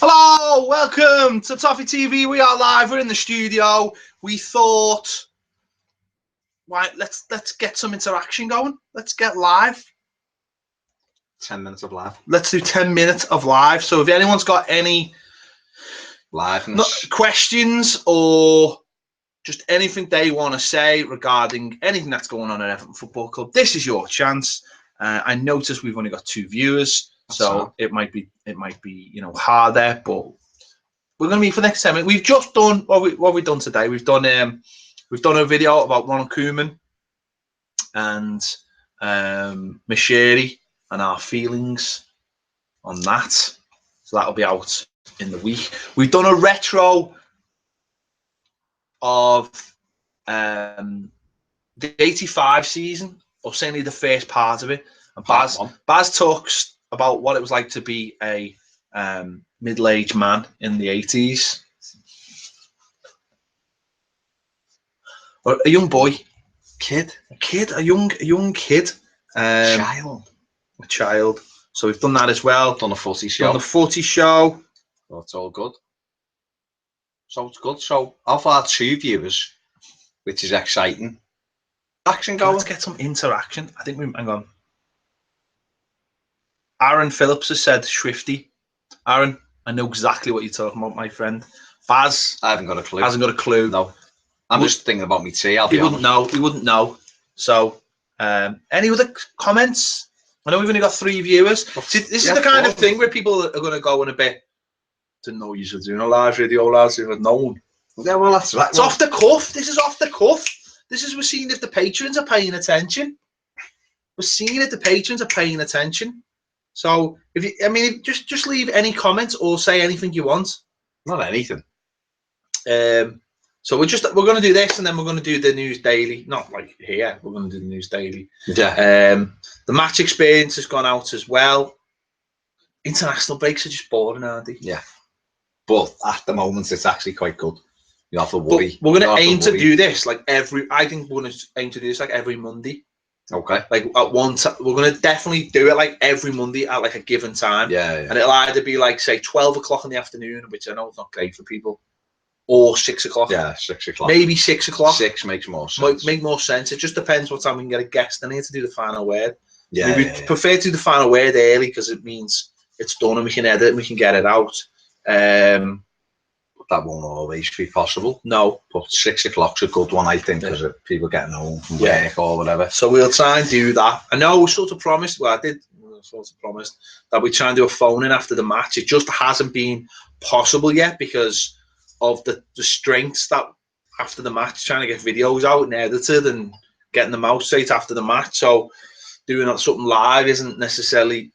Hello, welcome to Toffee TV. We are live. We're in the studio. We thought, right, let's get some interaction going. Let's get live. 10 minutes of live. Let's do 10 minutes of live. So if anyone's got any questions or just anything they want to say regarding anything that's going on at Everton Football Club, this is your chance. I noticed we've only got 2 viewers. So it might be hard there, but we're going to meet for the next 10 minutes. We've just done what we've done today. We've done a video about Ronald Koeman and Mashiri and our feelings on that. So that'll be out in the week. We've done a retro of the '85 season, or certainly the first part of it. And Baz talks about what it was like to be a middle-aged man in the 80s. Or a young boy. A young kid. A child. So we've done that as well. Done a footy show. So it's all good. So it's good. So I've had 2 viewers, which is exciting. Action going. Let's get some interaction. I think hang on. Aaron Phillips has said Swifty. Aaron, I know exactly what you're talking about, my friend. Baz, I haven't got a clue. Hasn't got a clue. No. I'm just thinking about me tea. He wouldn't know. So, any other comments? I know we've only got 3 viewers. See, this is the kind of thing where people are going to go in a bit. Didn't know you should do a live video, lads. If I'd known. Yeah, well, that's right. It's off the cuff. This is off the cuff. This is we're seeing if the patrons are paying attention. We're seeing if the patrons are paying attention. So if you, just leave any comments or say anything you want. Not anything. So we're going to do this, and then we're going to do the news daily. Not like here. We're going to do the news daily. Yeah. The match experience has gone out as well. International breaks are just boring, aren't they? Yeah. But at the moment, it's actually quite good. You have to worry. But we're going to aim to do this like I think we're going to aim to do this like every Monday. Okay. Like at one time, we're going to definitely do it like every Monday at like a given time. Yeah. And it'll either be like, say, 12 o'clock in the afternoon, which I know is not great for people, or 6 o'clock. Yeah, 6 o'clock. Maybe 6 o'clock. 6 makes more sense. Might make more sense. It just depends what time we can get a guest in here to do the final word. Yeah. We prefer to do the final word early because it means it's done and we can edit and we can get it out. That won't always be possible. No. But 6 o'clock's a good one, I think, because of people getting home from work or whatever. So we'll try and do that. I know we sort of promised, I sort of promised that we try and do a phone in after the match. It just hasn't been possible yet because of the strengths that after the match, trying to get videos out and edited and getting them out straight after the match. So doing something live isn't necessarily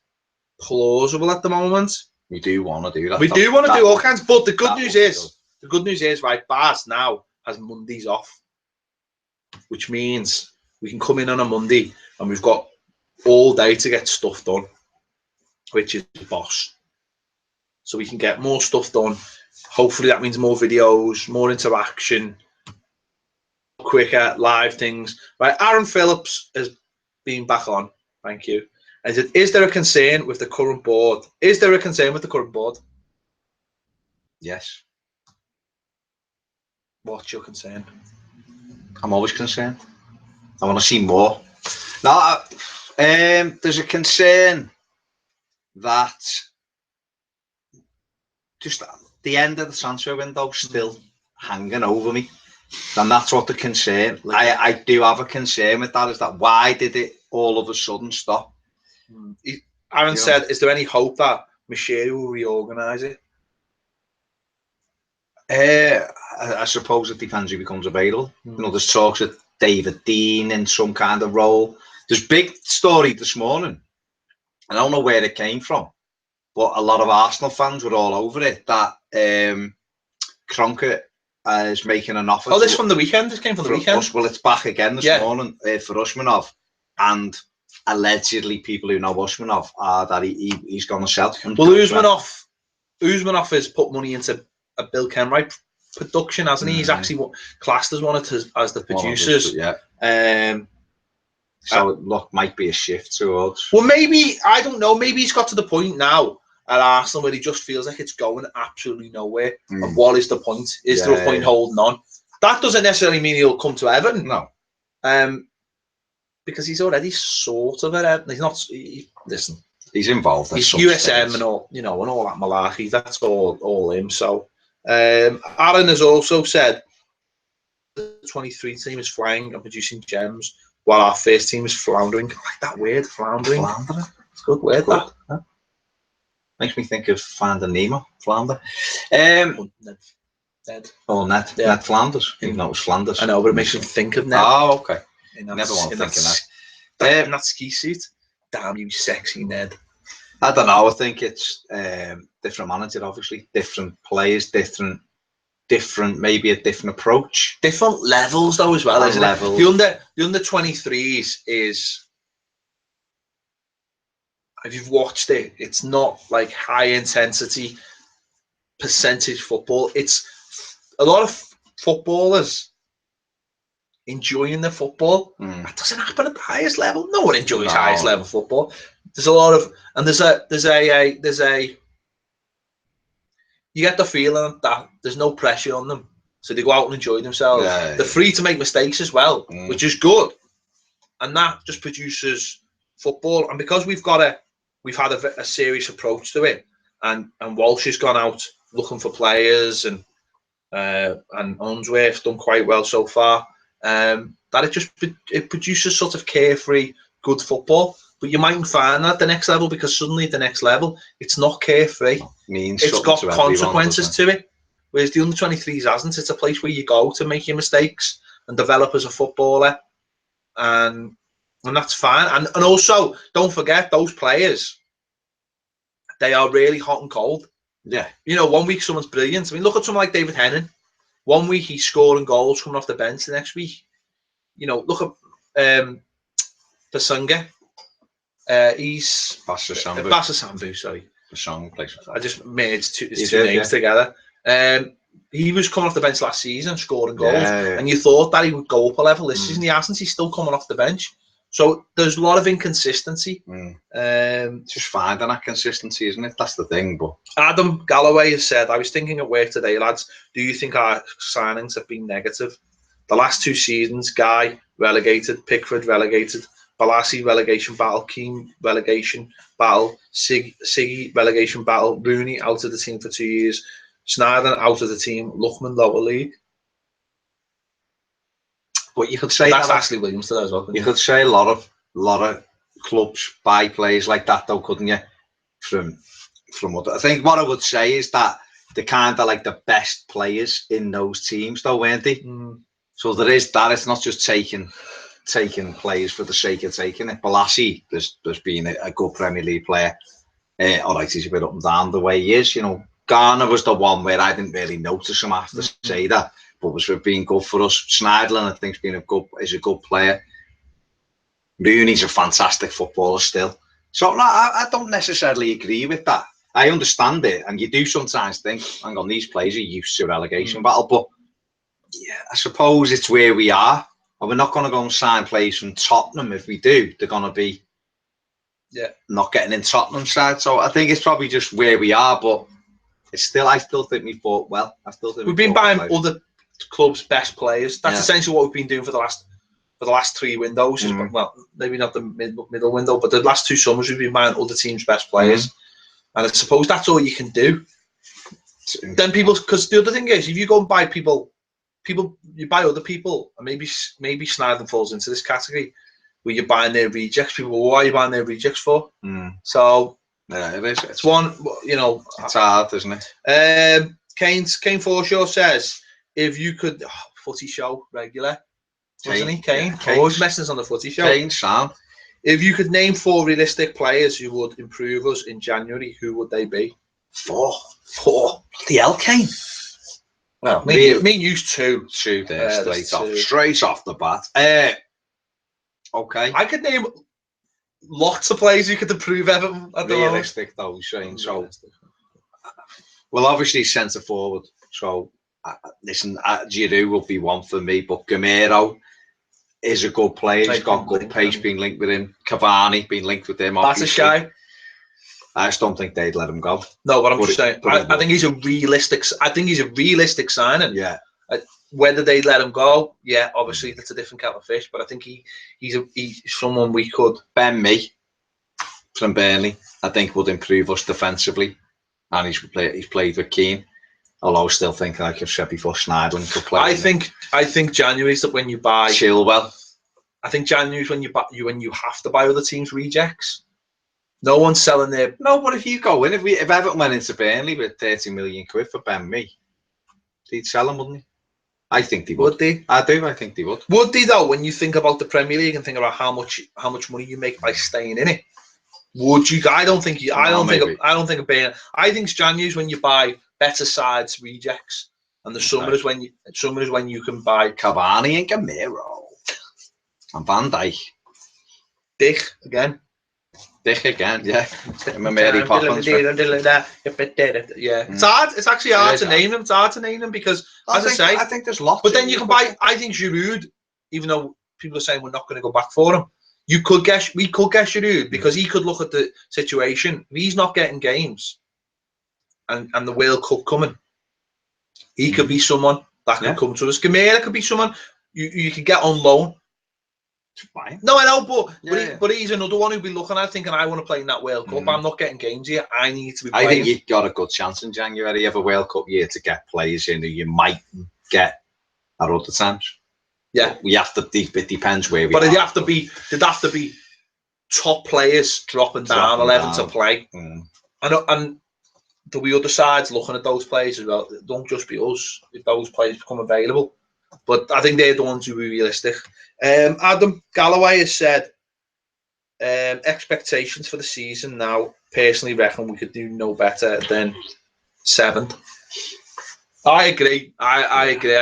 plausible at the moment. We do want to do that. We do want to do all kinds, but the good news is, right, Baz now has Mondays off, which means we can come in on a Monday and we've got all day to get stuff done, which is boss. So we can get more stuff done. Hopefully that means more videos, more interaction, quicker live things. Right, Aaron Phillips has been back on. Thank you. And said, is there a concern with the current board? Is there a concern with the current board? Yes. What's your concern? I'm always concerned. I want to see more. Now, there's a concern that just the end of the transfer window still hanging over me. And that's what the concern. I do have a concern with that. Is that why did it all of a sudden stop? Aaron said, is there any hope that Mashiri will reorganise it? I suppose it depends who becomes available. You know, there's talks of David Dean in some kind of role. There's big story this morning. I don't know where it came from, but a lot of Arsenal fans were all over it that Kroenke is making an offer. Oh, this from the weekend? This came from the weekend? Well, it's back again this morning for Usmanov. And allegedly, people who know Usmanov are that he's going to sell. Well, Usmanov has put money into a Bill Kenwright production, hasn't he? He's actually classed as one of as the producers. So look, might be a shift towards. Well, maybe I don't know. Maybe he's got to the point now, at Arsenal where he just feels like it's going absolutely nowhere. And what is the point? Is there a point holding on? That doesn't necessarily mean he'll come to Everton. No. Because he's already sort of at Everton. He's not. Listen, he's involved. He's USM and all, and all that malarkey. That's all him. So, Aaron has also said the 23 team is flying and producing gems, while our first team is floundering. I like that word, floundering. Floundering. It's a good word. That makes me think of Finding Nemo. Flounder. Ned. Ned Flanders. Even though it was Flanders. I know, but it makes me think of Ned. Oh, okay. Never want to think of that. In that ski suit. Damn you, sexy Ned. I don't know. I think it's different manager, obviously, different players, different, maybe a different approach, different levels though as well. Isn't levels. It? The under 23s is. If you've watched it, it's not like high intensity percentage football. It's a lot of footballers enjoying the football. That doesn't happen at the highest level. No one enjoys highest level football. There's a lot of, and there's a. You get the feeling that there's no pressure on them, so they go out and enjoy themselves. They're free to make mistakes as well, which is good, and that just produces football. And because we've had a serious approach to it, and Walsh has gone out looking for players, and Unsworth's done quite well so far. That it produces sort of carefree, good football. But you mightn't find that at the next level, because suddenly at the next level, it's not carefree. It's got consequences to it. Whereas the under-23s hasn't. It's a place where you go to make your mistakes and develop as a footballer. And that's fine. And also, don't forget, those players, they are really hot and cold. Yeah. 1 week someone's brilliant. I mean, look at someone like David Hennon. 1 week he's scoring goals coming off the bench. The next week, look at Basunga. He's Basasambu, sorry. I just merged two names together. He was coming off the bench last season, scoring goals, and you thought that he would go up a level this season. He hasn't. He's still coming off the bench. So there's a lot of inconsistency. Just finding that consistency, isn't it? That's the thing. But Adam Galloway has said, I was thinking at work today, lads, do you think our signings have been negative? The last 2 seasons, Guy relegated, Pickford relegated, Balassi relegation battle, Keane relegation battle, Siggy relegation battle, Rooney out of the team for 2 years, Snyder out of the team, Luckman lower league. But you could say that's Ashley Williams today as well. You could say a lot of clubs buy players like that, though, couldn't you? From what I think, what I would say is that they're kind of like the best players in those teams, though, weren't they? So there is that. It's not just taking players for the sake of taking it. Balassi, there's been a good Premier League player. All right, he's a bit up and down the way he is. Garner was the one where I didn't really notice him, I have to say that, but was being good for us. Schneiderlin, I think, is a good player. Rooney's a fantastic footballer still. So I don't necessarily agree with that. I understand it, and you do sometimes think, hang on, these players are used to relegation battle, but yeah, I suppose it's where we are. And we're not going to go and sign players from Tottenham. If we do, they're going to be not getting in Tottenham's side. So I think it's probably just where we are. But I still think we fought well. We've been buying other clubs' best players. That's essentially what we've been doing for the last 3 windows. Well, maybe not the middle window, but the last 2 summers we've been buying other teams' best players. And I suppose that's all you can do. Then because the other thing is, if you go and buy people, you buy other people, and maybe Snyder falls into this category where you're buying their rejects. People, well, why are you buying their rejects for? So yeah, it is. It's one, it's hard, isn't it? Kane Forshaw says, if you could, footy show regular, wasn't he? Kane, always messing us on the footy show. Kane, Sam. If you could name 4 realistic players who would improve us in January, who would they be? 4. The hell, Kane. Well, me and you 2 there, straight off the bat. Okay. I could name lots of players who could improve Everton at the realistic though, Shane. So, well, obviously centre forward. So, listen, Giroud will be one for me, but Gamero is a good player. He's got good pace, being linked with him. Cavani being linked with him. That's a shy. I just don't think they'd let him go. No, but I'm just saying. I think he's a realistic. I think he's a realistic signing. Yeah. Whether they let him go, yeah, obviously that's a different kettle of fish. But I think he's someone we could. Ben Mee from Burnley, I think, would improve us defensively, and he's played with Keane. Although I still think, like I've said before, Schneiderlin could play. I think January's that when you buy Chilwell. I think January's when you have to buy other teams' rejects. No one's selling their. No, but if you go in, if Everton went into Burnley with 30 million quid for Ben Mee, they'd sell him, wouldn't they? I think they would. Would they? I do. I think they would. Would they though? When you think about the Premier League and think about how much money you make by staying in it, would you? I don't think. I don't think of Burnley. I think January's when you buy better sides rejects, and the summer is when you can buy Cavani and Gamero and Van Dijk. Dick again, yeah. Mary Poppins. Yeah, it's hard. It's actually hard to name them. It's hard to name them because, I think there's lots. But then you can buy. I think Giroud, even though people are saying we're not going to go back for him, we could get Giroud because he could look at the situation. If he's not getting games, and the World Cup coming, he could be someone that could come to us. Gamera could be someone you could get on loan. Fine. No, I know, but he's another one who'd be looking at thinking, I want to play in that World Cup. I'm not getting games here. I need to be playing. I think you've got a good chance in January of a World Cup year to get players in who you might get at other times. Yeah, we have to. It depends where we. But it'd have to be top players dropping down 11 to play, and there'll be other sides looking at those players as well. It don't just be us if those players become available. But I think they're the ones who are realistic. Adam Galloway has said expectations for the season now. Personally, reckon we could do no better than 7th. I agree. I agree.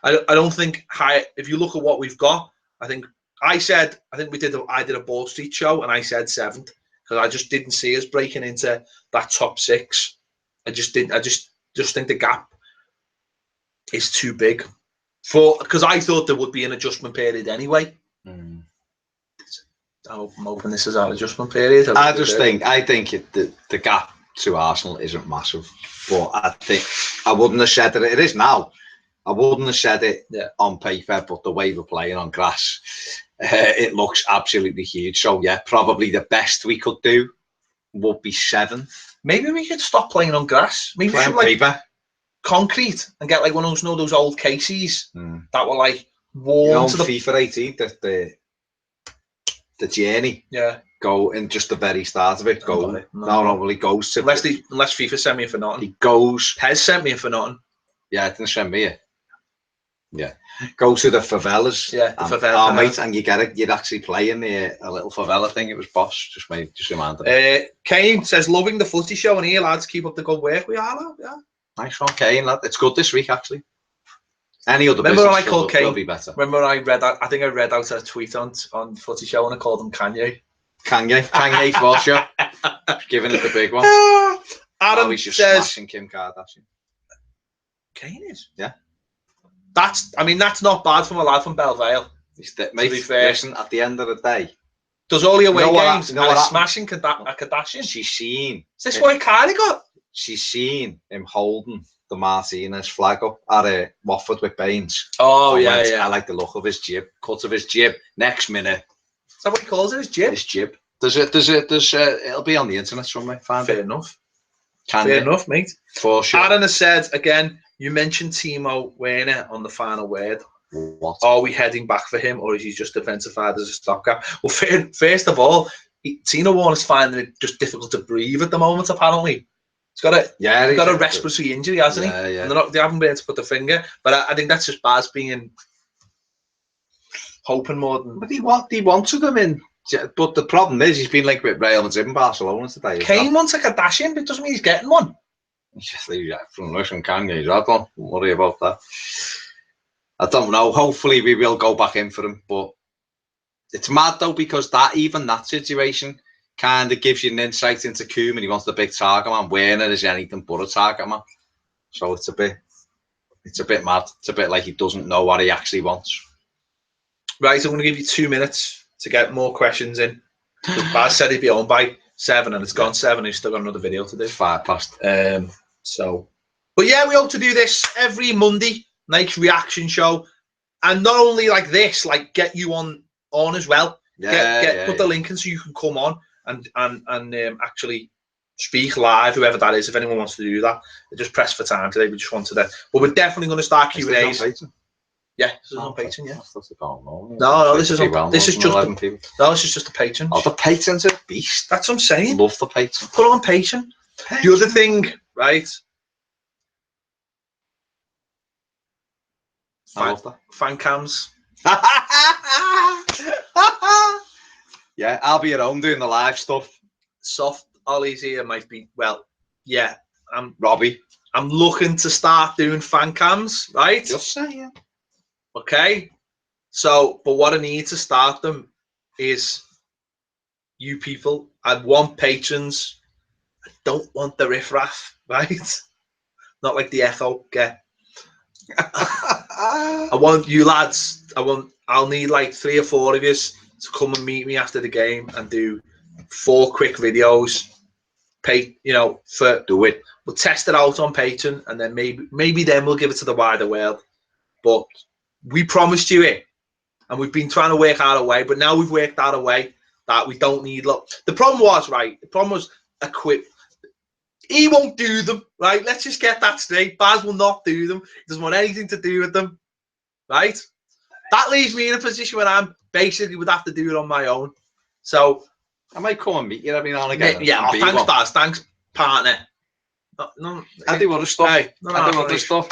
I don't think high. If you look at what we've got, I think I did a Ball Street show and I said 7th because I just didn't see us breaking into that top 6. I just didn't. I just think the gap is too big. Because I thought there would be an adjustment period anyway. I'm hoping this is our adjustment period. I think the gap to Arsenal isn't massive, but I think I wouldn't have said it is now. I wouldn't have said it on paper, but the way we're playing on grass, it looks absolutely huge. So yeah, probably the best we could do would be 7th. Maybe we could stop playing on grass. Maybe we should paper. Concrete and get like one of those old cases that were like warm to the FIFA 18 the journey go in just the very start of it normally goes to unless FIFA sent me for nothing. Has sent me for nothing. Yeah, it didn't send me go to the favelas mate, and you get it, you'd actually play in a little favela thing. It was boss, just reminded. Kane says loving the footy show and here lads, keep up the good work. We are nice one, Kane, lad. It's good this week, actually. Any other remember when I called Kane? Will be better. Remember when I read out a tweet on Footy Show and I called him Kanye for sure. Giving it the big one. Adam he's just says smashing Kim Kardashian. Kane is. Yeah. That's not bad from a lad from Belle Vale. Mate, to be fair, listen, at the end of the day, does all the away games and he's smashing a Kardashian. She's seen. Is this what Kylie got? She's seen him holding the Martinez flag up at Watford with Baines. Oh, yeah. I like the look of his jib, cut of his jib. Next minute. Is that what he calls it, his jib? His jib. It'll be on the internet somewhere. Fair enough. Fair enough, mate. For sure. Aaron has said, again, you mentioned Timo Werner on the final word. What? Are we heading back for him or is he just defensified as a stopgap? Well, first of all, Timo Werner's finding it just difficult to breathe at the moment, apparently. He's got a respiratory injury, hasn't he? Yeah. And they haven't been able to put the finger. But I think that's just Baz being hoping more than. But he wanted them in. But the problem is he's been linked with Real Madrid and Barcelona today. Kane wants a Kardashian, but it doesn't mean he's getting one. Just leave that from Russian Kanye. Don't worry about that. I don't know. Hopefully we will go back in for him. But it's mad though because that situation kind of gives you an insight into Koeman. He wants the big target man. Werner is anything but a target man. So it's a bit mad. It's a bit like he doesn't know what he actually wants. Right, I'm going to give you 2 minutes to get more questions in. Baz said he'd be on by 7, and it's gone 7. And he's still got another video to do. 5 past. So, but yeah, we hope to do this every Monday, nice reaction show, and not only like this, like get you on as well. Put the link in so you can come on and actually speak live, whoever that is. If anyone wants to do that, just press for time today. We just wanted to, but we're definitely going to start Q&A's. Yeah, this is on Patreon. Yeah. No, this is on. This is just. No, this is just the patrons. Oh, the patrons are a beast. That's what I'm saying. Love the patrons. Put on Patreon. The other thing, right? I love that. Fan cams. Yeah, I'll be at home doing the live stuff. Soft Ollie's here might be, well, yeah. Robbie. I'm looking to start doing fan cams, right? Just saying. Okay. So, but what I need to start them is you people. I want patrons. I don't want the riffraff, right? Not like the Echo. Get. I want you lads. I'll need like 3 or 4 of you to come and meet me after the game and do 4 quick videos. Do it. We'll test it out on Patreon, and then maybe then we'll give it to the wider world. But we promised you it, and we've been trying to work out a way. But now we've worked out a way that we don't need. Look, the problem was equip. He won't do them, right? Let's just get that straight. Baz will not do them. He doesn't want anything to do with them, right? That leaves me in a position where I'm basically would have to do it on my own. So I might come and meet you every now and again. Yeah, thanks, Baz. Thanks, partner. No, I do other stuff. Hey, I do other stuff.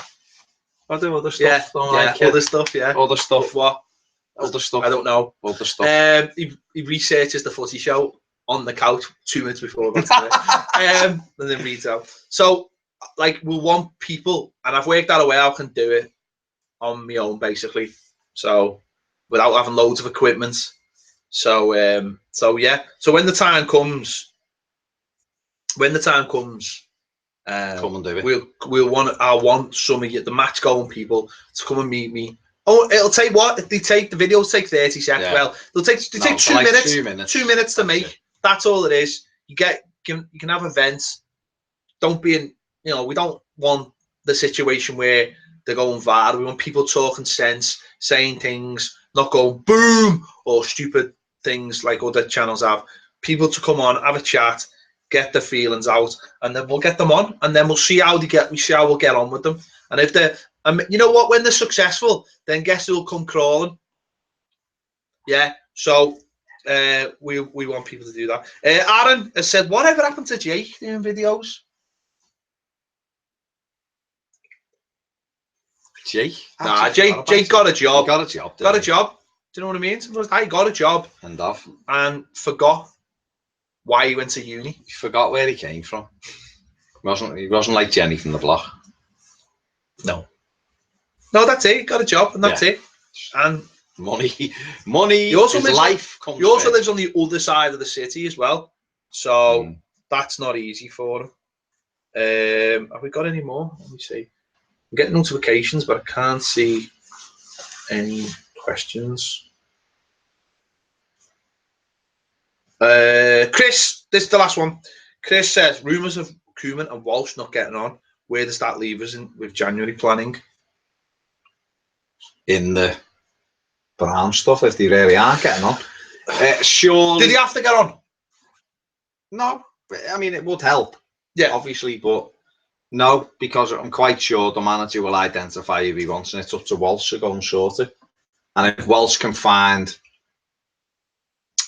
Yeah, other stuff. Yeah, other stuff. What? Other stuff. I don't know. Other stuff. He researches the footy show on the couch 2 minutes before I got to it. And then reads out. So, like, we want people, and I've worked out a way I can do it on my own, basically. So, without having loads of equipment. So yeah. So when the time comes, come and do it. I want some of you, the match going people, to come and meet me. Oh, it'll take what? If they take the videos take 30 seconds. Yeah. Well, they take 2 minutes. 2 minutes to make. That's all it is. You can have events. Don't be in. We don't want the situation where they're going viral. We want people talking sense, saying things, not going boom or stupid things like other channels have. People to come on, have a chat, get their feelings out, and then we'll get them on, and then we'll see how they get. We see how we'll get on with them. And if they're, you know what, when they're successful, then guess who'll come crawling? Yeah. So we want people to do that. Aaron has said, whatever happened to Jake doing videos? Jake? Nah, Jake got a job. He got a job. Got a job. Do you know what I mean? I got a job and forgot why he went to uni. He forgot where he came from. He wasn't like Jenny from the block. No, that's it. He got a job and that's it. And money. He also lives on the other side of the city as well, so that's not easy for him. Have we got any more? Let me see. I'm getting notifications, but I can't see any questions. Chris, this is the last one. Chris says, rumours of Koeman and Walsh not getting on. Where does that leave us with January planning? In the Brown stuff, if they really are getting on. Sure. Did he have to get on? No. I mean, it would help. Yeah. Obviously, but no, because I'm quite sure the manager will identify who he wants, and it's up to Walsh to go and sort it. And if Walsh can find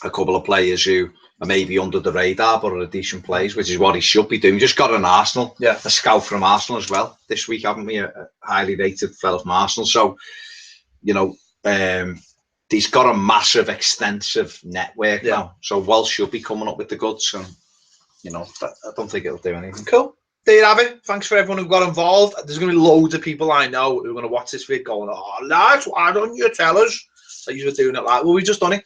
a couple of players who are maybe under the radar but are decent players, which is what he should be doing. We just got an Arsenal, a scout from Arsenal as well this week, haven't we? A highly rated fellow from Arsenal. So, he's got a massive, extensive network now. So Walsh should be coming up with the goods, and I don't think it'll do anything. Cool. There you have it. Thanks for everyone who got involved. There's going to be loads of people I know who are going to watch this video going, oh, lads, why don't you tell us that you were doing it like? Well, we've just done it.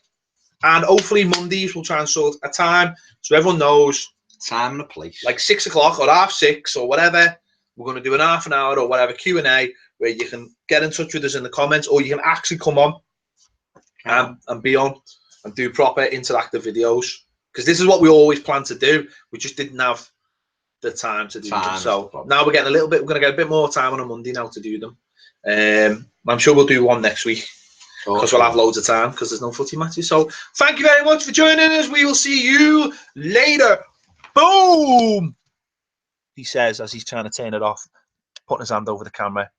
And hopefully Mondays we'll try and sort a time so everyone knows. Time and a place. Like 6 o'clock or 6:30 or whatever. We're going to do an half an hour or whatever Q&A where you can get in touch with us in the comments, or you can actually come on and be on and do proper interactive videos. because this is what we always plan to do. We just didn't have the time to do them. So now we're getting a little bit. We're going to get a bit more time on a Monday now to do them. I'm sure we'll do one next week because we'll have loads of time because there's no footy matches. So thank you very much for joining us. We will see you later. Boom. He says as he's trying to turn it off, putting his hand over the camera.